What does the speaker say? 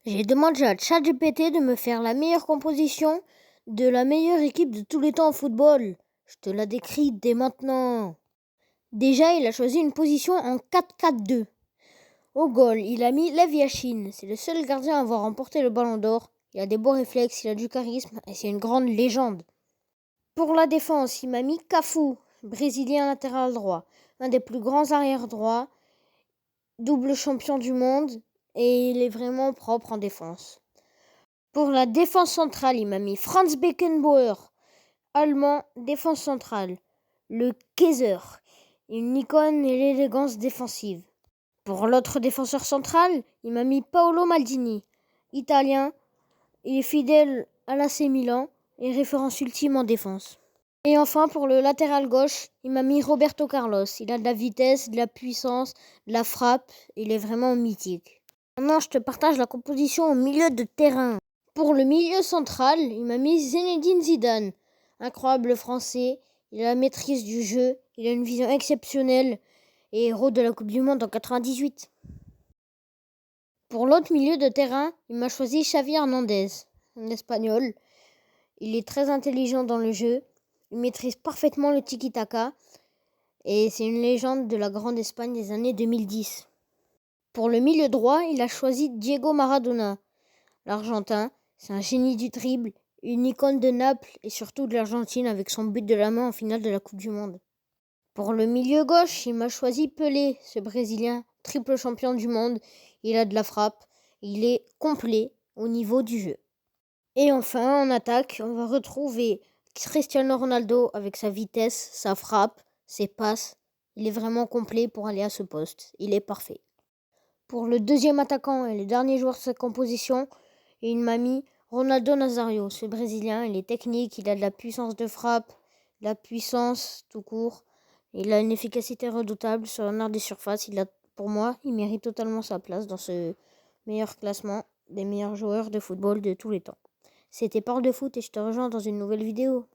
J'ai demandé à ChatGPT de me faire la meilleure composition de la meilleure équipe de tous les temps au football. Je te la décris dès maintenant. Déjà, il a choisi une position en 4-4-2. Au goal, il a mis Lev Yashin. C'est le seul gardien à avoir remporté le Ballon d'Or. Il a des beaux réflexes, il a du charisme et c'est une grande légende. Pour la défense, il m'a mis Cafu, brésilien latéral droit. Un des plus grands arrière droits, double champion du monde et il est vraiment propre en défense. Pour la défense centrale, il m'a mis Franz Beckenbauer, allemand, défense centrale. Le Kaiser, une icône et l'élégance défensive. Pour l'autre défenseur central, il m'a mis Paolo Maldini, italien. Il est fidèle à l'AC Milan et référence ultime en défense. Et enfin, pour le latéral gauche, il m'a mis Roberto Carlos. Il a de la vitesse, de la puissance, de la frappe. Il est vraiment mythique. Maintenant, je te partage la composition au milieu de terrain. Pour le milieu central, il m'a mis Zinedine Zidane. Incroyable français, il a la maîtrise du jeu, il a une vision exceptionnelle et héros de la Coupe du Monde en 98. Pour l'autre milieu de terrain, il m'a choisi Xavi Hernandez, un espagnol. Il est très intelligent dans le jeu, il maîtrise parfaitement le tiki-taka et c'est une légende de la grande Espagne des années 2010. Pour le milieu droit, il a choisi Diego Maradona, l'Argentin. C'est un génie du dribble, une icône de Naples et surtout de l'Argentine avec son but de la main en finale de la Coupe du Monde. Pour le milieu gauche, il m'a choisi Pelé, ce Brésilien, triple champion du monde. Il a de la frappe, il est complet au niveau du jeu. Et enfin, en attaque, on va retrouver Cristiano Ronaldo avec sa vitesse, sa frappe, ses passes. Il est vraiment complet pour aller à ce poste. Il est parfait. Pour le deuxième attaquant et le dernier joueur de sa composition, il m'a mis Ronaldo Nazario, ce Brésilien. Il est technique, il a de la puissance de frappe, de la puissance tout court. Il a une efficacité redoutable sur un art des surfaces. Pour moi, il mérite totalement sa place dans ce meilleur classement des meilleurs joueurs de football de tous les temps. C'était Parle de foot et je te rejoins dans une nouvelle vidéo.